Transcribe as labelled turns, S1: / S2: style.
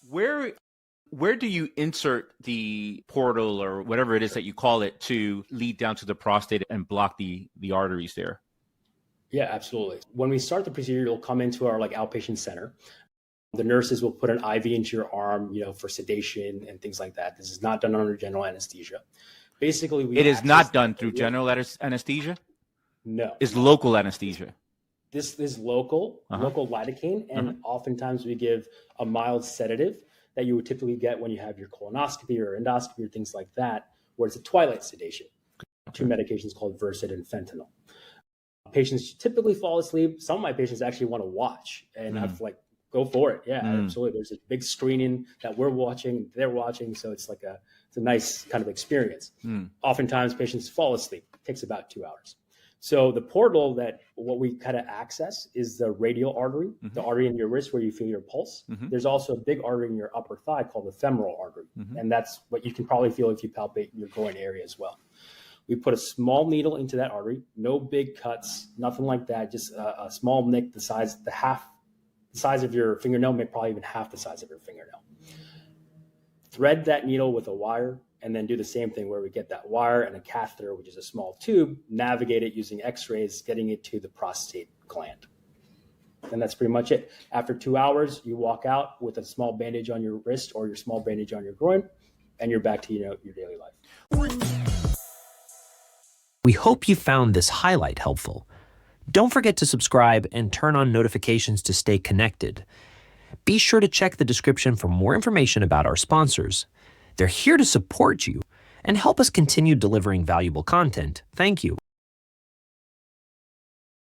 S1: Where where do you insert the portal or whatever it is that you call it to lead down to the prostate and block the arteries there?
S2: Yeah, absolutely. When we start the procedure, you'll come into our like outpatient center. The nurses will put an IV into your arm, for sedation and things like that. This is not done under general anesthesia. Basically,
S1: It is not done through general anesthesia?
S2: No.
S1: It's local anesthesia.
S2: This is local lidocaine, and oftentimes we give a mild sedative that you would typically get when you have your colonoscopy or endoscopy or things like that, where it's a twilight sedation. Two medications called Versed and fentanyl. Patients typically fall asleep. Some of my patients actually want to watch, and I've like, go for it. Yeah, absolutely. There's a big screening that we're watching, they're watching, so it's a nice kind of experience. Oftentimes patients fall asleep. It takes about 2 hours. So the portal that what we kind of access is the radial artery, the artery in your wrist where you feel your pulse. There's also a big artery in your upper thigh called the femoral artery. And that's what you can probably feel if you palpate your groin area as well. We put a small needle into that artery, no big cuts, nothing like that, just a small nick the size of your fingernail, maybe probably even half the size of your fingernail. Thread that needle with a wire, and then do the same thing where we get that wire and a catheter, which is a small tube, navigate it using x-rays, getting it to the prostate gland. And that's pretty much it. After 2 hours, you walk out with a small bandage on your wrist or your small bandage on your groin, and you're back to your daily life.
S3: We hope you found this highlight helpful. Don't forget to subscribe and turn on notifications to stay connected. Be sure to check the description for more information about our sponsors. They're here to support you and help us continue delivering valuable content. Thank you.